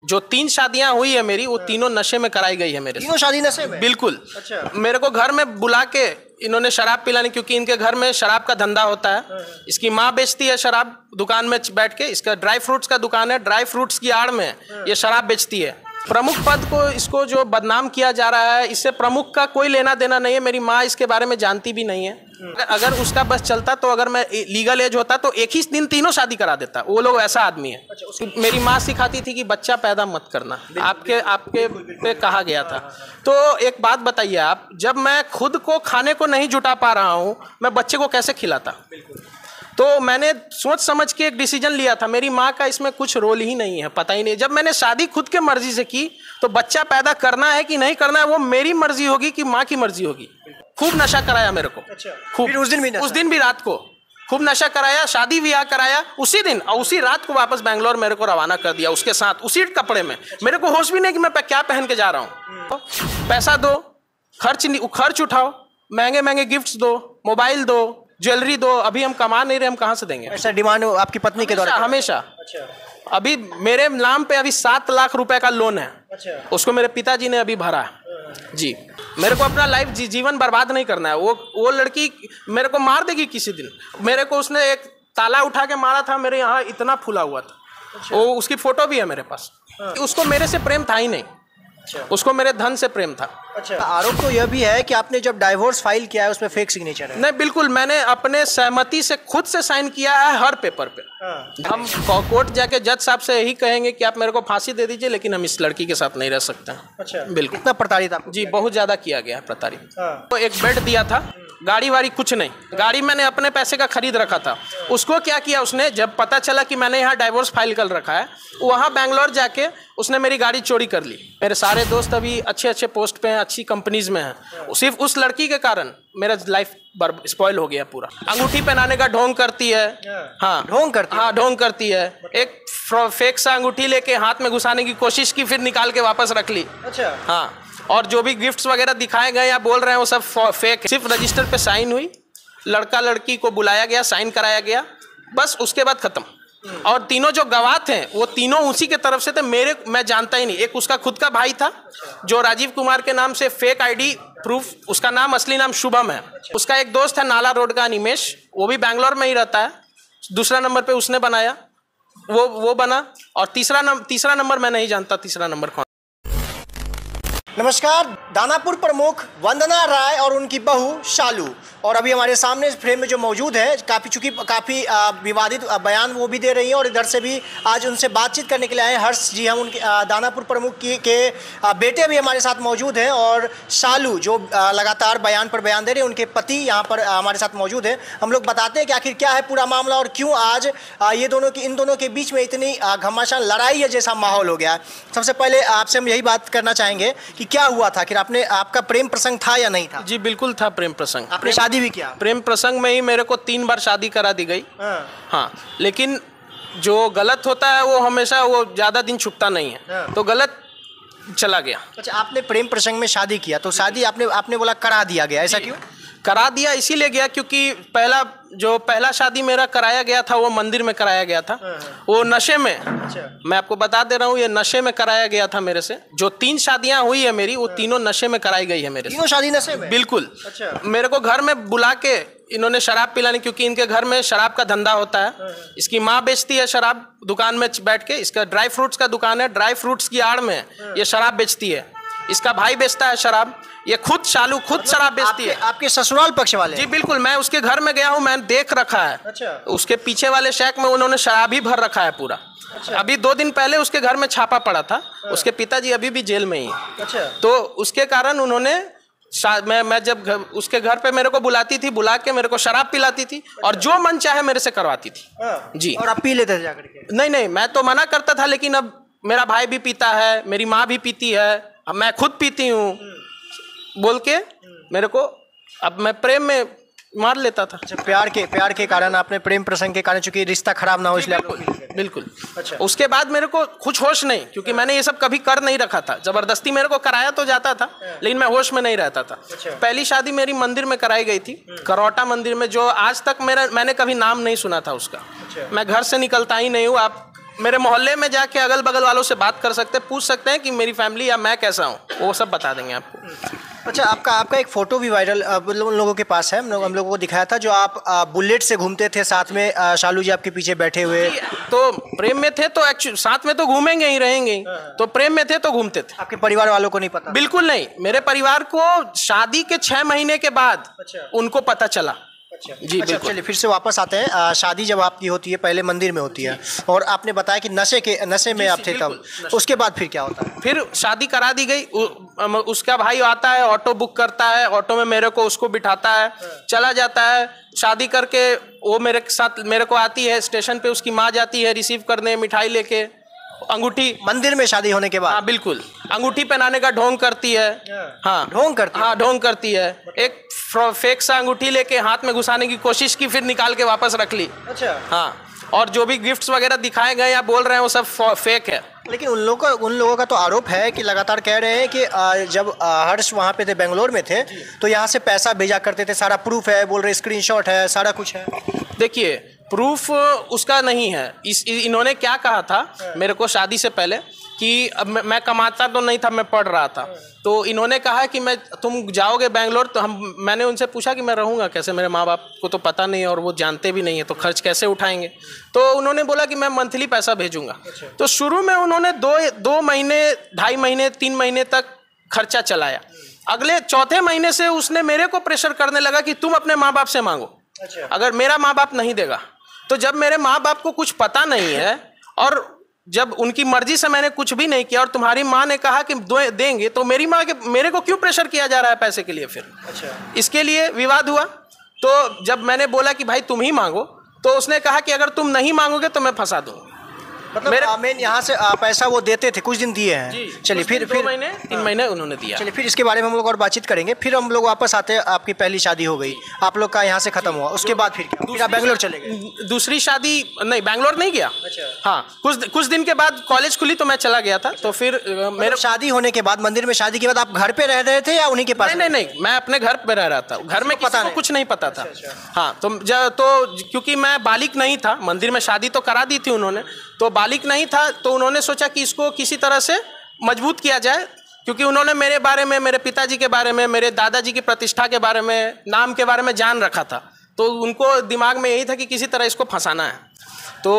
जो 3 शादियां हुई है मेरी, वो तीनों नशे में कराई गई है मेरे से। तीनों शादी नशे में? बिल्कुल। अच्छा। मेरे को घर में बुला के इन्होंने शराब पिलानी, क्योंकि इनके घर में शराब का धंधा होता है। इसकी माँ बेचती है शराब दुकान में बैठ के, इसका ड्राई फ्रूट्स का दुकान है, ड्राई फ्रूट्स की आड़ में ये शराब बेचती है। प्रमुख पद को इसको जो बदनाम किया जा रहा है, इससे प्रमुख का कोई लेना देना नहीं है। मेरी माँ इसके बारे में जानती भी नहीं है। अगर उसका बस चलता तो अगर मैं लीगल एज होता तो एक ही दिन तीनों शादी करा देता। वो लोग ऐसा आदमी है। मेरी माँ सिखाती थी कि बच्चा पैदा मत करना, आपके पे कहा गया था। तो एक बात बताइए आप, जब मैं खुद को खाने को नहीं जुटा पा रहा हूँ, मैं बच्चे को कैसे खिलाता? तो मैंने सोच समझ के एक डिसीजन लिया था। मेरी माँ का इसमें कुछ रोल ही नहीं है, पता ही नहीं। जब मैंने शादी खुद के मर्जी से की, तो बच्चा पैदा करना है कि नहीं करना है वो मेरी मर्जी होगी कि माँ की मर्जी होगी। खूब नशा कराया मेरे को। अच्छा। खूब। उस दिन भी रात को खूब नशा कराया, शादी ब्याह कराया उसी दिन, और उसी रात को वापस बैंगलोर मेरे को रवाना कर दिया उसके साथ, उसी कपड़े में। मेरे को होश भी नहीं कि मैं क्या पहन के जा रहा हूँ। पैसा दो, खर्च उठाओ, महंगे महंगे गिफ्ट्स दो, मोबाइल दो, ज्वेलरी दो। अभी हम कमा नहीं रहे, हम कहाँ से देंगे? ऐसा डिमांड आपकी पत्नी के द्वारा? हमेशा। अच्छा। अभी मेरे नाम पे अभी 7 लाख रुपए का लोन है। अच्छा। उसको मेरे पिताजी ने अभी भरा है। जी। मेरे को अपना लाइफ जीवन बर्बाद नहीं करना है। वो लड़की मेरे को मार देगी किसी दिन। मेरे को उसने एक ताला उठा के मारा था, मेरे यहाँ इतना फूला हुआ था। अच्छा। वो उसकी फोटो भी है मेरे पास। उसको मेरे से प्रेम था ही नहीं। अच्छा। उसको मेरे धन से प्रेम था। अच्छा। आरोप तो यह भी है कि आपने जब डाइवोर्स फाइल किया है उसमें फेक सिग्नेचर है। नहीं, बिल्कुल मैंने अपने सहमति से खुद से साइन किया है हर पेपर पे। हम कोर्ट जाके जज साहब से यही कहेंगे कि आप मेरे को फांसी दे दीजिए, लेकिन हम इस लड़की के साथ नहीं रह सकते हैं। अच्छा। बिल्कुल। कितना प्रताड़ित आपको? जी, बहुत ज्यादा किया गया है प्रताड़ित। तो एक बेड दिया था, गाड़ी वाड़ी कुछ नहीं। गाड़ी मैंने अपने पैसे का खरीद रखा था। उसको क्या किया उसने, जब पता चला कि मैंने यहाँ डाइवोर्स फाइल कर रखा है, वहाँ बैंगलोर जाके उसने मेरी गाड़ी चोरी कर ली। मेरे सारे दोस्त अभी अच्छे अच्छे पोस्ट पे हैं, अच्छी कंपनीज में हैं। सिर्फ उस लड़की के कारण मेरा लाइफ स्पॉइल हो गया पूरा। अंगूठी पहनाने का ढोंग करती है। हाँ, ढोंग करती है। एक फेक सा अंगूठी लेके हाथ में घुसाने की कोशिश की, फिर निकाल के वापस रख ली। अच्छा। हाँ, और जो भी गिफ्ट्स वगैरह दिखाए गए या बोल रहे हैं वो सब फेक है। सिर्फ रजिस्टर पे साइन हुई, लड़का लड़की को बुलाया गया, साइन कराया गया, बस उसके बाद खत्म। और तीनों जो गवाह थे वो तीनों उसी के तरफ से थे। मैं जानता ही नहीं। एक उसका खुद का भाई था जो राजीव कुमार के नाम से फेक आईडी प्रूफ, उसका नाम असली नाम शुभम है। उसका एक दोस्त है नाला रोड का निमेश, वो भी बैंगलोर में ही रहता है। दूसरा नंबर पे उसने बनाया, वो बना। और तीसरा नंबर मैं नहीं जानता, तीसरा नंबर कौन। नमस्कार, दानापुर प्रमुख वंदना राय और उनकी बहू शालू, और अभी हमारे सामने इस फ्रेम में जो मौजूद है, काफ़ी विवादित बयान वो भी दे रही हैं, और इधर से भी आज उनसे बातचीत करने के लिए आए हर्ष जी। हम उनके दानापुर प्रमुख के बेटे भी हमारे साथ मौजूद हैं, और शालू जो लगातार बयान पर बयान दे रहे हैं, उनके पति यहाँ पर हमारे साथ मौजूद हैं। हम लोग बताते हैं कि आखिर क्या है पूरा मामला और क्यों आज इन दोनों के बीच में इतनी घमासान लड़ाई है जैसा माहौल हो गया है। सबसे पहले आपसे हम यही बात करना चाहेंगे कि क्या हुआ था, कि आपका प्रेम प्रसंग था या नहीं था? जी बिल्कुल था प्रेम प्रसंग। आपने शादी भी किया? प्रेम प्रसंग में ही मेरे को 3 बार शादी करा दी गई। हाँ, लेकिन जो गलत होता है वो हमेशा वो ज्यादा दिन छुपता नहीं है। तो गलत चला गया। अच्छा, आपने प्रेम प्रसंग में शादी किया, तो शादी आपने बोला करा दिया गया, ऐसा क्यों? करा दिया इसीलिए गया क्योंकि पहला शादी मेरा कराया गया था वो मंदिर में कराया गया था, वो नशे में। अच्छा। मैं आपको बता दे रहा हूँ, ये नशे में कराया गया था मेरे से। जो 3 शादियां हुई है मेरी, वो तीनों नशे में कराई गई है मेरे से। 3 शादी नशे में? बिल्कुल। अच्छा। मेरे को घर में बुला के इन्होंने शराब पिलानी, क्योंकि इनके घर में शराब का धंधा होता है। इसकी माँ बेचती है शराब दुकान में बैठ के, इसका ड्राई फ्रूट्स का दुकान है, ड्राई फ्रूट्स की आड़ में ये शराब बेचती है। इसका भाई बेचता है शराब, ये शालू खुद शराब बेचती है। आपके ससुराल पक्ष वाले? जी बिल्कुल, मैं उसके घर में गया हूँ, मैंने देख रखा है। अच्छा। उसके पीछे वाले शैक में उन्होंने शराब ही भर रखा है पूरा। अच्छा। अभी 2 दिन पहले उसके घर में छापा पड़ा था। उसके पिताजी अभी भी जेल में ही है। अच्छा। तो उसके कारण उन्होंने मैं जब उसके घर पे मेरे को बुलाती थी, बुला के मेरे को शराब पिलाती थी। अच्छा। और जो मन चाहे मेरे से करवाती थी। जी। और आप पी लेते थे जाकर के? नहीं, मैं तो मना करता था, लेकिन अब मेरा भाई भी पीता है, मेरी माँ भी पीती है, अब मैं खुद पीती हूँ बोल के मेरे को, अब मैं प्रेम में मार लेता था। अच्छा, प्यार के कारण, आपने प्रेम प्रसंग के कारण, चूंकि रिश्ता खराब ना हो इसलिए? बिल्कुल। अच्छा। उसके बाद मेरे को कुछ होश नहीं, क्योंकि मैंने ये सब कभी कर नहीं रखा था। जबरदस्ती मेरे को कराया तो जाता था, लेकिन मैं होश में नहीं रहता था। अच्छा। पहली शादी मेरी मंदिर में कराई गई थी, करौटा मंदिर में, जो आज तक मैंने कभी नाम नहीं सुना था उसका। अच्छा। मैं घर से निकलता ही नहीं हूँ। आप मेरे मोहल्ले में जाके अगल बगल वालों से बात कर सकते हैं, पूछ सकते हैं कि मेरी फैमिली या मैं कैसा हूँ, वो सब बता देंगे आपको। अच्छा, आपका एक फ़ोटो भी वायरल उन लोगों के पास है, हम लोगों को दिखाया था, जो आप बुलेट से घूमते थे, साथ में शालू जी आपके पीछे बैठे हुए। तो प्रेम में थे तो एक्चुअली साथ में तो घूमेंगे ही, रहेंगे ही। तो प्रेम में थे तो घूमते थे। आपके परिवार वालों को नहीं पता? बिल्कुल नहीं, मेरे परिवार को शादी के 6 महीने के बाद उनको पता चला। जी अच्छा, चलिए फिर से वापस आते हैं। शादी जब आपकी होती है पहले मंदिर में होती है, और आपने बताया कि नशे में आप थे तब, उसके बाद फिर क्या होता है? फिर शादी करा दी गई। उसका भाई आता है, ऑटो बुक करता है, ऑटो में मेरे को उसको बिठाता है, चला जाता है। शादी करके वो मेरे साथ मेरे को आती है, स्टेशन पे उसकी माँ जाती है रिसीव करने, मिठाई लेके, अंगूठी। मंदिर में शादी होने के बाद? हाँ बिल्कुल, अंगूठी पहनाने का ढोंग करती है। हाँ ढोंग करती है? हाँ ढोंग करती है। एक फेक सा अंगूठी लेके हाथ में घुसाने की कोशिश की, फिर निकाल के वापस रख ली। अच्छा। हाँ, और जो भी गिफ्ट्स वगैरह दिखाए गए या बोल रहे हैं वो सब फेक है। लेकिन उन लोगों का तो आरोप है कि लगातार कह रहे हैं कि जब हर्ष वहाँ पे थे, बेंगलोर में थे, तो यहाँ से पैसा भेजा करते थे, सारा प्रूफ है, बोल रहे स्क्रीनशॉट है, सारा कुछ है। देखिए, प्रूफ उसका नहीं है। इन्होंने क्या कहा था मेरे को शादी से पहले कि अब मैं कमाता तो नहीं था, मैं पढ़ रहा था। तो इन्होंने कहा कि तुम जाओगे बेंगलोर, तो मैंने उनसे पूछा कि मैं रहूँगा कैसे, मेरे माँ बाप को तो पता नहीं है और वो जानते भी नहीं है, तो खर्च कैसे उठाएंगे। तो उन्होंने बोला कि मैं मंथली पैसा भेजूंगा। तो शुरू में उन्होंने 2 महीने, 2.5 महीने, 3 महीने तक खर्चा चलाया। अगले चौथे महीने से उसने मेरे को प्रेशर करने लगा कि तुम अपने माँ बाप से मांगो। अगर मेरा माँ बाप नहीं देगा, तो जब मेरे माँ बाप को कुछ पता नहीं है और जब उनकी मर्जी से मैंने कुछ भी नहीं किया और तुम्हारी माँ ने कहा कि देंगे, तो मेरे को क्यों प्रेशर किया जा रहा है पैसे के लिए फिर? अच्छा। इसके लिए विवाद हुआ। तो जब मैंने बोला कि भाई तुम ही मांगो, तो उसने कहा कि अगर तुम नहीं मांगोगे तो मैं फंसा दूंगा। मतलब मेन यहाँ से पैसा वो देते थे, कुछ दिन दिए हैं। चलिए फिर 2 महीने 3 महीने उन्होंने दिया। चलिए फिर इसके बारे में हम लोग और बातचीत करेंगे। फिर हम लोग वापस आते हैं, आपकी पहली शादी हो गई, आप लोग का यहाँ से खत्म हुआ, उसके बाद फिर क्या? फिर आप बेंगलोर चले गए? दूसरी शादी नहीं, बेंगलोर नहीं गया। अच्छा। हाँ, कुछ दिन के बाद कॉलेज खुली तो मैं चला गया था। तो फिर मेरे शादी होने के बाद, मंदिर में शादी के बाद आप घर पे रह रहे थे या उन्हीं के पास? नहीं, मैं अपने घर पे रह रहा था। घर में किसी को कुछ नहीं पता था। हाँ, तो क्योंकि मैं बालिग नहीं था, मंदिर में शादी तो करा दी थी उन्होंने, तो बालिग नहीं था, तो उन्होंने सोचा कि इसको किसी तरह से मजबूत किया जाए, क्योंकि उन्होंने मेरे बारे में, मेरे पिताजी के बारे में, मेरे दादाजी की प्रतिष्ठा के बारे में, नाम के बारे में जान रखा था। तो उनको दिमाग में यही था कि किसी तरह इसको फंसाना है। तो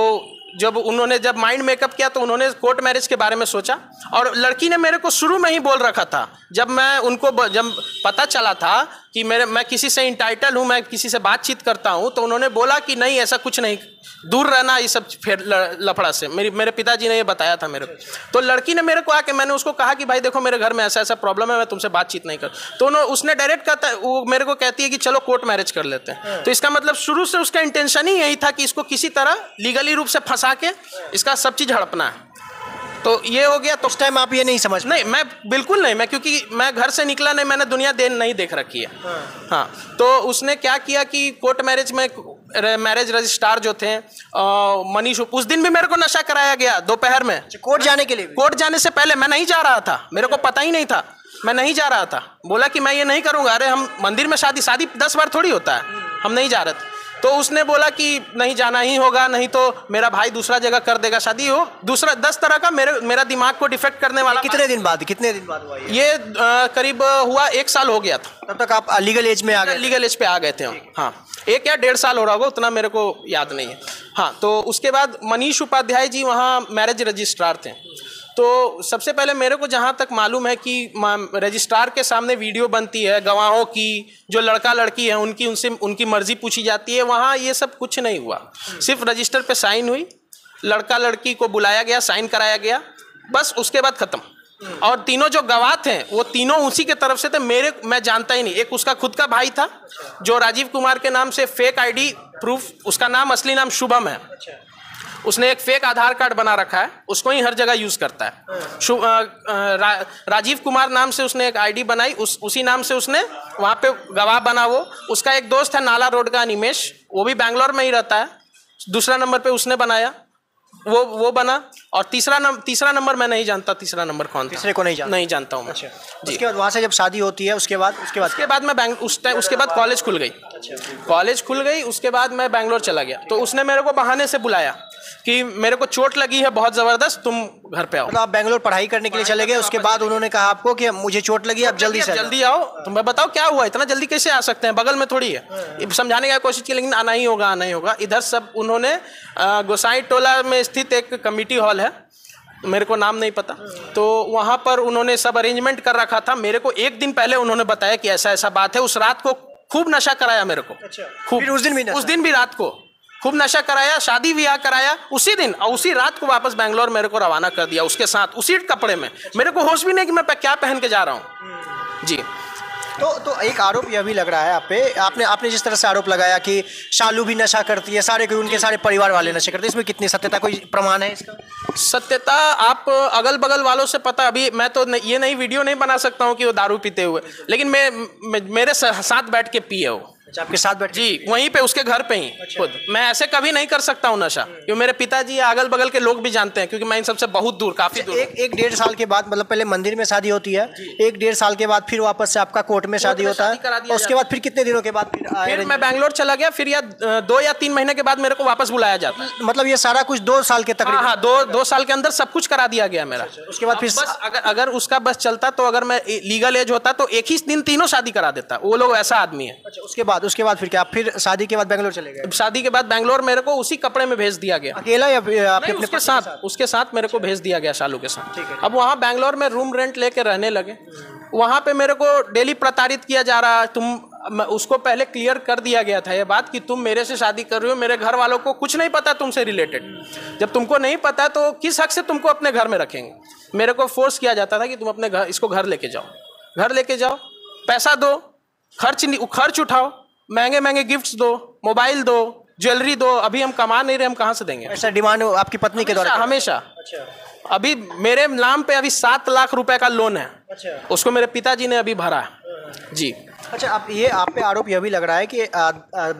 जब माइंड मेकअप किया, तो उन्होंने कोर्ट मैरिज के बारे में सोचा। और लड़की ने मेरे को शुरू में ही बोल रखा था, जब पता चला था कि मैं किसी से इंटाइटल हूँ, मैं किसी से बातचीत करता हूँ, तो उन्होंने बोला कि नहीं, ऐसा कुछ नहीं, दूर रहना ये सब फिर लफड़ा से। मेरे पिताजी ने ये बताया था मेरे को। तो लड़की ने मेरे को आके, मैंने उसको कहा कि भाई देखो, मेरे घर में ऐसा प्रॉब्लम है, मैं तुमसे बातचीत नहीं कर। तो उसने डायरेक्ट कहता, वो मेरे को कहती है कि चलो कोर्ट मैरिज कर लेते हैं। तो इसका मतलब शुरू से उसका इंटेंशन ही यही था कि इसको किसी तरह लीगली रूप से फंसा के इसका सब चीज हड़पना है। तो ये हो गया। तो उस टाइम आप ये नहीं समझ? नहीं, मैं बिल्कुल नहीं, क्योंकि मैं घर से निकला नहीं, मैंने दुनिया नहीं देख रखी है। हाँ, तो उसने क्या किया कि कोर्ट मैरिज में मैरिज रजिस्ट्रार जो थे मनीष, उस दिन भी मेरे को नशा कराया गया दोपहर में। कोर्ट जाने के लिए? कोर्ट जाने से पहले मैं नहीं जा रहा था, मेरे को पता ही नहीं था, मैं नहीं जा रहा था। बोला कि मैं ये नहीं करूंगा। अरे हम मंदिर में शादी 10 बार थोड़ी होता है, हम नहीं जा रहे थे। तो उसने बोला कि नहीं जाना ही होगा, नहीं तो मेरा भाई दूसरा जगह कर देगा शादी। हो दूसरा 10 तरह का मेरा दिमाग को डिफेक्ट करने वाला। कितने दिन बाद हुआ ये? करीब हुआ 1 साल हो गया था। तब तक आप लीगल एज में आ गए? लीगल एज पे आ गए थे हम। हाँ, 1 या 1.5 साल हो रहा होगा, उतना मेरे को याद नहीं है। हाँ, तो उसके बाद मनीष उपाध्याय जी वहाँ मैरिज रजिस्ट्रार थे। तो सबसे पहले मेरे को जहाँ तक मालूम है कि रजिस्ट्रार के सामने वीडियो बनती है गवाहों की, जो लड़का लड़की है उनकी मर्जी पूछी जाती है। वहाँ ये सब कुछ नहीं हुआ, सिर्फ रजिस्टर पे साइन हुई, लड़का लड़की को बुलाया गया, साइन कराया गया, बस उसके बाद खत्म। और तीनों जो गवाह थे वो तीनों उसी के तरफ से थे, मैं जानता ही नहीं। एक उसका खुद का भाई था जो राजीव कुमार के नाम से फेक आईडी प्रूफ, उसका नाम असली नाम शुभम है, उसने एक फेक आधार कार्ड बना रखा है, उसको ही हर जगह यूज करता है। राजीव कुमार नाम से उसने एक आईडी बनाई, उसी नाम से उसने वहाँ पे गवाह बना। वो उसका एक दोस्त है नाला रोड का निमेश, वो भी बैंगलोर में ही रहता है, दूसरा नंबर पे उसने बनाया, वो बना। और तीसरा नंबर मैं नहीं जानता, तीसरा नंबर कौन था, तीसरे को नहीं जानता हूँ मैं। अच्छा। उसके बाद वहाँ से जब शादी होती है उसके बाद मैं उसके बाद कॉलेज खुल गई। कॉलेज खुल गई, उसके बाद मैं बैंगलोर चला गया। तो उसने मेरे को बहाने से बुलाया कि मेरे को चोट लगी है बहुत जबरदस्त, तुम घर पे आओ। मतलब आप बेंगलोर पढ़ाई करने के लिए चले गए, उसके बाद उन्होंने कहा आपको कि मुझे चोट लगी, आप जल्दी आओ। तुम्हें बताओ क्या हुआ, इतना जल्दी कैसे आ सकते हैं, बगल में थोड़ी है। समझाने की कोशिश की लेकिन आना ही होगा। इधर सब उन्होंने गोसाई टोला में स्थित एक कमेटी हॉल है, मेरे को नाम नहीं पता, तो वहाँ पर उन्होंने सब अरेंजमेंट कर रखा था। मेरे को एक दिन पहले उन्होंने बताया कि ऐसा ऐसा बात है। उस रात को खूब नशा कराया मेरे को। अच्छा। खूब। फिर उस दिन भी रात को खूब नशा कराया, शादी ब्याह कराया उसी दिन, और उसी रात को वापस बैंगलोर मेरे को रवाना कर दिया उसके साथ, उसी कपड़े में। मेरे को होश भी नहीं कि मैं क्या पहन के जा रहा हूँ जी। तो एक आरोप यह भी लग रहा है आप पे, आपने जिस तरह से आरोप लगाया कि शालू भी नशा करती है, उनके सारे परिवार वाले नशा करते हैं, इसमें कितनी सत्यता, कोई प्रमाण है इसका? सत्यता आप अगल बगल वालों से पता, अभी मैं तो ये नई वीडियो नहीं बना सकता हूँ कि वो दारू पीते हुए, लेकिन मेरे साथ बैठ के पिए वो। अच्छा, आपके साथ बैठ? जी, वहीं पे उसके घर पे ही। अच्छा। खुद मैं ऐसे कभी नहीं कर सकता हूँ नशा, क्योंकि मेरे पिताजी या अगल बगल के लोग भी जानते हैं, क्योंकि मैं इन सबसे बहुत दूर, काफी दूर। एक 1.5 साल के बाद, मतलब पहले मंदिर में शादी होती है, 1.5 साल के बाद फिर वापस से आपका कोर्ट में शादी होता है, और उसके बाद फिर कितने दिनों के बाद फिर मैं बैंगलोर चला गया, फिर या 2 या 3 महीने के बाद मेरे को वापस बुलाया जाता है। मतलब ये सारा कुछ 2 साल के तकरीबन? हाँ, 2 साल के अंदर सब कुछ करा दिया गया मेरा। उसके बाद फिर अगर उसका बस चलता, तो अगर मैं लीगल एज होता तो एक ही दिन तीनों शादी करा देता। वो लोग ऐसा आदमी है। अच्छा, उसके बाद फिर क्या, फिर शादी के बाद बैंगलोर चले गए? शादी के बाद बैंगलोर मेरे को उसी कपड़े में भेज दिया गया। अकेला या आपके अपने? उसके साथ मेरे को भेज दिया गया, शालू के साथ। अब वहाँ बैंगलोर में रूम रेंट लेके रहने लगे। वहाँ पे मेरे को डेली प्रताड़ित किया जा रहा। उसको पहले क्लियर कर दिया गया था ये बात कि तुम मेरे से शादी कर रही हो, मेरे घर वालों को कुछ नहीं पता तुमसे रिलेटेड। जब तुमको नहीं पता तो किस हक से तुमको अपने घर में रखेंगे। मेरे को फोर्स किया जाता था कि तुम अपने घर, इसको घर लेके जाओ, पैसा दो, खर्च उठाओ, महंगे गिफ्ट्स दो, मोबाइल दो, ज्वेलरी दो। अभी हम कमा नहीं रहे, हम कहाँ से देंगे? ऐसा डिमांड आपकी पत्नी के द्वारा? हमेशा। अच्छा। अभी मेरे नाम पे अभी 7 लाख रुपए का लोन है। अच्छा। उसको मेरे पिताजी ने अभी भरा है जी। अच्छा, आप पे आरोप यह भी लग रहा है कि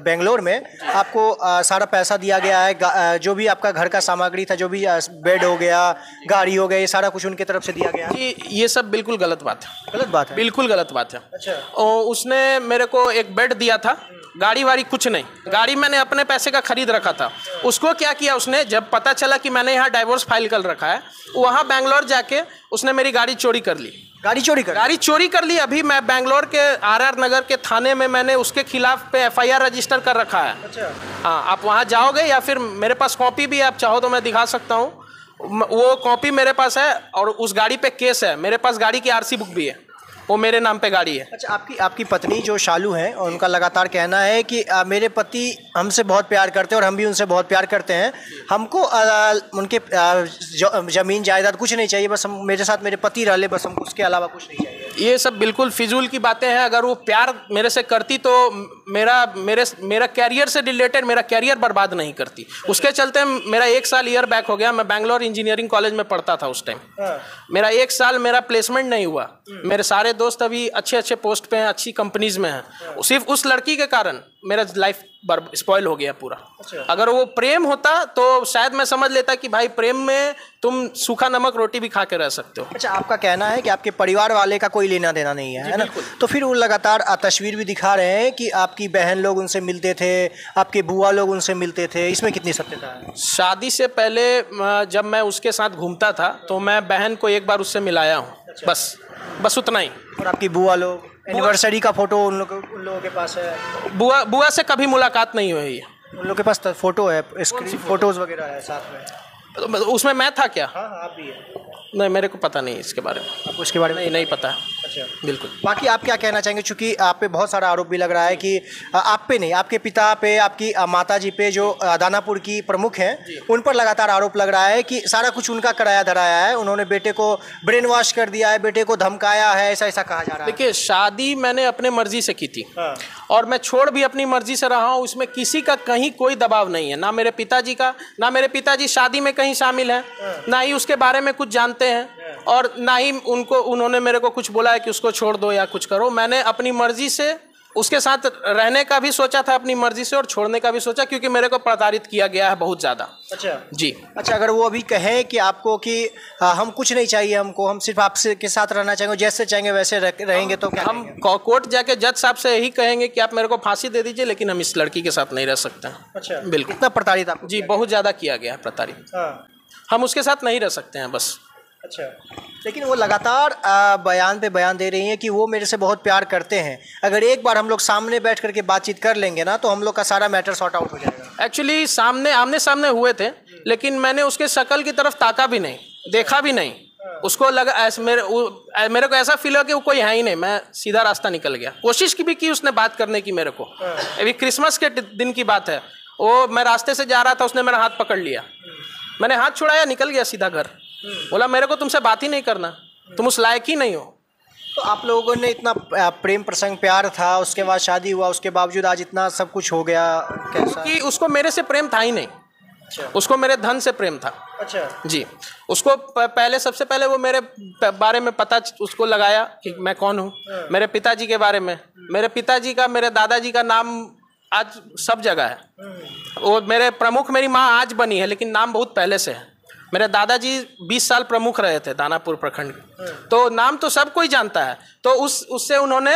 बेंगलोर में आपको सारा पैसा दिया गया है, जो भी आपका घर का सामग्री था, जो भी बेड हो गया, गाड़ी हो गया, ये सारा कुछ उनके तरफ से दिया गया है? जी, ये सब बिल्कुल गलत बात है। बिल्कुल गलत बात है। अच्छा। और उसने मेरे को एक बेड दिया था, गाड़ी वाड़ी कुछ नहीं। गाड़ी मैंने अपने पैसे का खरीद रखा था। उसको क्या किया उसने, जब पता चला कि मैंने यहाँ डाइवोर्स फाइल कर रखा है, वहाँ बैंगलोर जाके उसने मेरी गाड़ी चोरी कर ली। गाड़ी चोरी कर ली। अभी मैं बैंगलोर के RR नगर के थाने में मैंने उसके खिलाफ पे FIR रजिस्टर कर रखा है। अच्छा। हाँ, आप वहाँ जाओगे या फिर मेरे पास कॉपी भी, आप चाहो तो मैं दिखा सकता हूँ, वो कॉपी मेरे पास है। और उस गाड़ी पे केस है, मेरे पास गाड़ी की RC बुक भी है, वो मेरे नाम पे गाड़ी है। अच्छा, आपकी पत्नी जो शालू हैं, और उनका लगातार कहना है कि मेरे पति हमसे बहुत प्यार करते हैं और हम भी उनसे बहुत प्यार करते हैं, हमको उनके ज़मीन जायदाद कुछ नहीं चाहिए, बस मेरे साथ मेरे पति रह ले, बस हमको उसके अलावा कुछ नहीं चाहिए। ये सब बिल्कुल फिजूल की बातें हैं। अगर वो प्यार मेरे से करती तो मेरा कैरियर से रिलेटेड मेरा कैरियर बर्बाद नहीं करती। उसके चलते मेरा 1 साल ईयर बैक हो गया। मैं बैंगलोर इंजीनियरिंग कॉलेज में पढ़ता था उस टाइम। मेरा 1 साल मेरा प्लेसमेंट नहीं हुआ। मेरे सारे दोस्त अभी अच्छे पोस्ट पे हैं, अच्छी कंपनीज में हैं। सिर्फ उस लड़की के कारण मेरा लाइफ स्पॉइल हो गया पूरा। अच्छा। अगर वो प्रेम होता तो शायद मैं समझ लेता कि भाई प्रेम में तुम सूखा नमक रोटी भी खा के रह सकते हो। अच्छा, आपका कहना है कि आपके परिवार वाले का कोई लेना देना नहीं है ना? तो फिर वो लगातार तस्वीर भी दिखा रहे हैं कि आपकी बहन लोग उनसे मिलते थे, आपके बुआ लोग उनसे मिलते थे, इसमें कितनी सत्यता है? शादी से पहले जब मैं उसके साथ घूमता था तो मैं बहन को एक बार उससे मिलाया हूँ। अच्छा। बस उतना ही। और आपकी बुआ लोग, एनिवर्सरी का फोटो उन लोगों के पास है? बुआ से कभी मुलाकात नहीं हुई है। उन लोगों के पास फोटो है, फोटोज वगैरह है साथ में? उसमें मैं था क्या? हाँ, आप भी है। नहीं, मेरे को पता नहीं इसके बारे में। आपको इसके बारे में नहीं पता। अच्छा, बिल्कुल। बाकी आप क्या कहना चाहेंगे, चूंकि आप पे बहुत सारा आरोप भी लग रहा है कि आप पे नहीं, आपके पिता पे, आपकी माता जी पे, जो दानापुर की प्रमुख हैं, उन पर लगातार आरोप लग रहा है कि सारा कुछ उनका कराया धराया है, उन्होंने बेटे को ब्रेन वॉश कर दिया है, बेटे को धमकाया है, ऐसा कहा जा रहा है। देखिए, शादी मैंने अपने मर्जी से की थी। हाँ। और मैं छोड़ भी अपनी मर्जी से रहा हूँ। उसमें किसी का कहीं कोई दबाव नहीं है, ना मेरे पिताजी का, ना मेरे पिताजी शादी में कहीं शामिल है, ना ही उसके बारे में कुछ जानते हैं, और ना ही उन्होंने मेरे को कुछ बोला है कि उसको छोड़ दो या कुछ करो। मैंने अपनी मर्जी से उसके साथ रहने का भी सोचा था अपनी मर्जी से और छोड़ने का भी सोचा, क्योंकि मेरे को प्रताड़ित किया गया है बहुत ज़्यादा। अच्छा जी। अच्छा, अगर वो अभी कहें कि आपको कि हम कुछ नहीं चाहिए हमको, हम सिर्फ आपसे के साथ रहना चाहेंगे, जैसे चाहेंगे वैसे रहेंगे, तो क्या हम कोर्ट जाके जज साहब से यही कहेंगे कि आप मेरे को फांसी दे दीजिए, लेकिन हम इस लड़की के साथ नहीं रह सकते हैं। अच्छा, बिल्कुल। इतना प्रताड़ित आपको? जी, बहुत ज़्यादा किया गया है प्रताड़ित। हाँ। हम उसके साथ नहीं रह सकते हैं बस। अच्छा, लेकिन वो लगातार बयान पे बयान दे रही हैं कि वो मेरे से बहुत प्यार करते हैं, अगर एक बार हम लोग सामने बैठ करके बातचीत कर लेंगे ना तो हम लोग का सारा मैटर सॉर्ट आउट हो जाएगा। एक्चुअली आमने सामने हुए थे, लेकिन मैंने उसके शक्ल की तरफ ताका भी नहीं, देखा भी नहीं। उसको लगा ऐसे मेरे को ऐसा फील हो कि वो कोई है ही नहीं, मैं सीधा रास्ता निकल गया। कोशिश की भी की उसने बात करने की मेरे को। अभी क्रिसमस के दिन की बात है, वो मैं रास्ते से जा रहा था, उसने मेरा हाथ पकड़ लिया, मैंने हाथ छुड़ाया, निकल गया सीधा घर। बोला मेरे को तुमसे बात ही नहीं करना, तुम उस लायक ही नहीं हो। तो आप लोगों ने इतना प्रेम प्रसंग प्यार था, उसके बाद शादी हुआ, उसके बावजूद आज इतना सब कुछ हो गया, कैसा? कि उसको मेरे से प्रेम था ही नहीं। अच्छा। उसको मेरे धन से प्रेम था। अच्छा जी। उसको पहले सबसे पहले वो मेरे बारे में पता उसको लगाया कि मैं कौन हूँ, मेरे पिताजी के बारे में। मेरे पिताजी का, मेरे दादाजी का नाम आज सब जगह है। वो मेरे प्रमुख, मेरी माँ आज बनी है, लेकिन नाम बहुत पहले से है। मेरे दादाजी 20 साल प्रमुख रहे थे दानापुर प्रखंड के, तो नाम तो सब कोई जानता है। तो उससे उन्होंने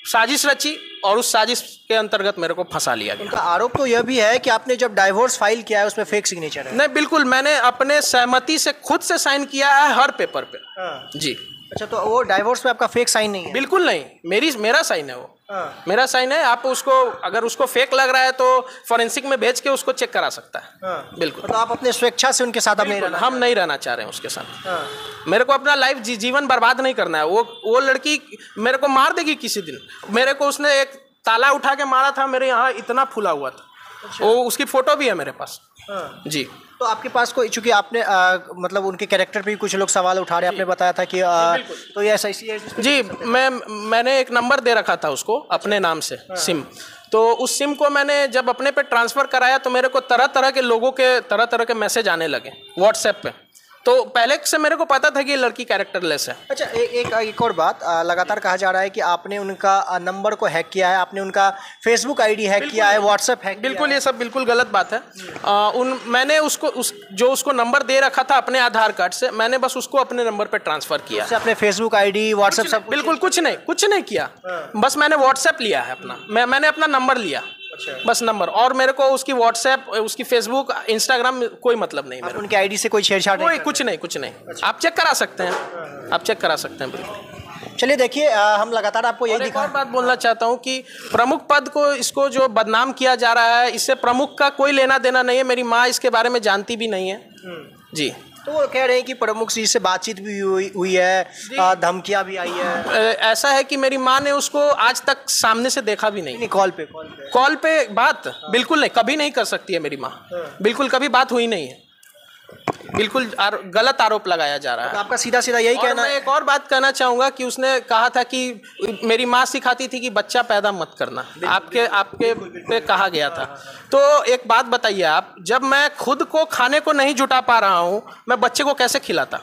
साजिश रची और उस साजिश के अंतर्गत मेरे को फंसा लिया गया। उनका आरोप तो यह भी है कि आपने जब डाइवोर्स फाइल किया है उसमें फेक सिग्नेचर है। नहीं, बिल्कुल, मैंने अपने सहमति से खुद से साइन किया है हर पेपर पे। हाँ। जी। अच्छा, तो वो डाइवोर्स पे आपका फेक साइन नहीं है? बिल्कुल नहीं, मेरा साइन है वो। हाँ। मेरा साइन है। आप उसको, अगर उसको फेक लग रहा है तो फॉरेंसिक में भेज के उसको चेक करा सकता है। हाँ। बिल्कुल। तो आप अपने स्वेच्छा से उनके साथ नहीं रहना? हम नहीं रहना चाह रहे हैं उसके साथ। हाँ। मेरे को अपना लाइफ जीवन बर्बाद नहीं करना है। वो लड़की मेरे को मार देगी किसी दिन। मेरे को उसने एक ताला उठा के मारा था, मेरे यहाँ इतना फूला हुआ था। अच्छा। वो उसकी फोटो भी है मेरे पास। हाँ। जी। तो आपके पास कोई, चूंकि आपने मतलब उनके कैरेक्टर पे भी कुछ लोग सवाल उठा रहे हैं, आपने बताया था कि तो ये ऐसा इसी जी, मैंने एक नंबर दे रखा था उसको अपने नाम से। हाँ। सिम, तो उस सिम को मैंने जब अपने पे ट्रांसफ़र कराया तो मेरे को तरह तरह के लोगों के तरह तरह के मैसेज आने लगे व्हाट्सएप पे। तो पहले से मेरे को पता था कि ये लड़की कैरेक्टरलेस है। अच्छा, एक और बात, लगातार कहा जा रहा है कि आपने उनका नंबर को हैक किया है, आपने उनका फेसबुक आईडी हैक किया है, व्हाट्सएप हैक किया है। बिल्कुल, ये सब बिल्कुल गलत बात है। मैंने जो उसको नंबर दे रखा था अपने आधार कार्ड से, मैंने बस उसको अपने नंबर पे ट्रांसफर किया। अपने फेसबुक आईडी, व्हाट्सएप सब? बिल्कुल कुछ नहीं किया। बस मैंने व्हाट्सएप लिया है अपना, मैंने अपना नंबर लिया। अच्छा। बस नंबर, और मेरे को उसकी व्हाट्सएप, उसकी फेसबुक, इंस्टाग्राम कोई मतलब नहीं। मेरे उनकी आईडी से कोई छेड़छाड़ नहीं? कुछ नहीं। अच्छा। आप चेक करा सकते हैं, आप चेक करा सकते हैं। बिल्कुल। चलिए देखिए, हम लगातार आपको यही एक और बात बोलना चाहता हूँ कि प्रमुख पद को, इसको जो बदनाम किया जा रहा है, इससे प्रमुख का कोई लेना देना नहीं है। मेरी माँ इसके बारे में जानती भी नहीं है। जी। तो वो कह रहे हैं कि प्रमुख जी से बातचीत भी हुई है, धमकियां भी आई है। ऐसा है कि मेरी माँ ने उसको आज तक सामने से देखा भी नहीं। कॉल पे बात बिल्कुल नहीं, कभी नहीं कर सकती है मेरी माँ। बिल्कुल कभी बात हुई नहीं है। बिल्कुल गलत आरोप लगाया जा रहा है। तो आपका सीधा यही कहना है? मैं एक और बात कहना चाहूँगा कि उसने कहा था कि मेरी माँ सिखाती थी कि बच्चा पैदा मत करना, आपके पे कहा गया था। तो एक बात बताइए आप, जब मैं खुद को खाने को नहीं जुटा पा रहा हूँ, मैं बच्चे को कैसे खिलाता?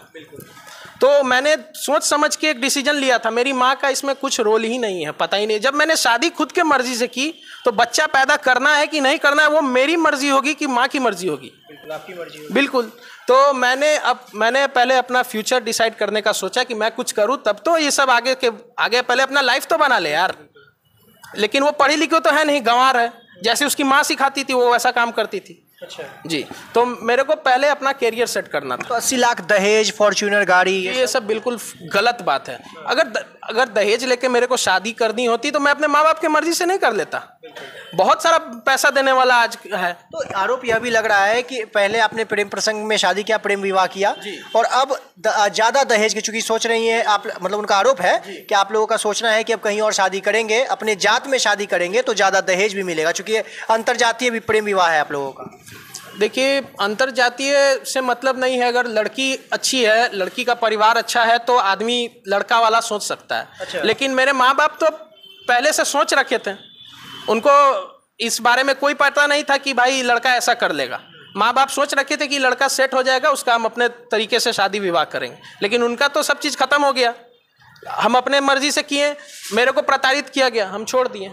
तो मैंने सोच समझ के एक डिसीजन लिया था। मेरी माँ का इसमें कुछ रोल ही नहीं है, पता ही नहीं। जब मैंने शादी खुद के मर्जी से की, तो बच्चा पैदा करना है कि नहीं करना है वो मेरी मर्जी होगी कि माँ की मर्जी होगी? आपकी मर्जी होगी। बिल्कुल। तो मैंने पहले अपना फ्यूचर डिसाइड करने का सोचा कि मैं कुछ करूं, तब तो ये सब आगे पहले अपना लाइफ तो बना ले यार। लेकिन वो पढ़ी लिखी तो है नहीं, गंवार है। जैसे उसकी माँ सिखाती थी वो वैसा काम करती थी। अच्छा जी। तो मेरे को पहले अपना कैरियर सेट करना था। तो 80 लाख दहेज, फॉर्च्यूनर गाड़ी, ये सब बिल्कुल गलत बात है। अगर दहेज लेके मेरे को शादी करनी होती तो मैं अपने माँ बाप की मर्जी से नहीं कर लेता। बहुत सारा पैसा देने वाला आज है। तो आरोप यह भी लग रहा है कि पहले आपने प्रेम प्रसंग में शादी किया, प्रेम विवाह किया, और अब ज्यादा दहेज की चूंकि सोच रही है आप, मतलब उनका आरोप है कि आप लोगों का सोचना है कि अब कहीं और शादी करेंगे, अपने जात में शादी करेंगे तो ज्यादा दहेज भी मिलेगा, चूंकि अंतरजातीय भी प्रेम विवाह है आप लोगों का। देखिए, अंतरजातीय से मतलब नहीं है। अगर लड़की अच्छी है, लड़की का परिवार अच्छा है, तो आदमी लड़का वाला सोच सकता है। अच्छा। लेकिन मेरे माँ बाप तो पहले से सोच रखे थे, उनको इस बारे में कोई पता नहीं था कि भाई लड़का ऐसा कर लेगा। माँ बाप सोच रखे थे कि लड़का सेट हो जाएगा, उसका हम अपने तरीके से शादी विवाह करेंगे। लेकिन उनका तो सब चीज़ खत्म हो गया। हम अपने मर्जी से किए, मेरे को प्रताड़ित किया गया, हम छोड़ दिए।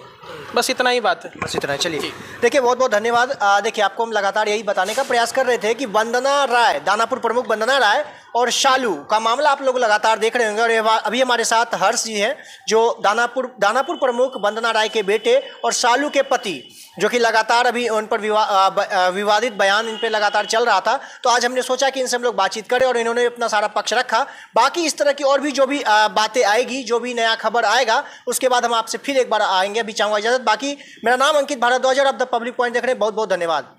बस इतना ही बात है। बस इतना है। चलिए देखिए, बहुत बहुत धन्यवाद। देखिए, आपको हम लगातार यही बताने का प्रयास कर रहे थे कि वंदना राय, दानापुर प्रमुख वंदना राय और शालू का मामला आप लोग लगातार देख रहे होंगे। और अभी हमारे साथ हर्ष जी हैं, जो दानापुर प्रमुख वंदना राय के बेटे और शालू के पति, जो कि लगातार अभी उन पर विवादित बयान इन पे लगातार चल रहा था। तो आज हमने सोचा कि इनसे हम लोग बातचीत करें और इन्होंने अपना सारा पक्ष रखा। बाकी इस तरह की और भी जो भी बातें आएगी, जो भी नया खबर आएगा, उसके बाद हम आपसे फिर एक बार आएंगे। अभी चाहूँगा इजाजत। बाकी मेरा नाम अंकित भारद्वाज और आप द पब्लिक पॉइंट देख रहे हैं। बहुत बहुत धन्यवाद।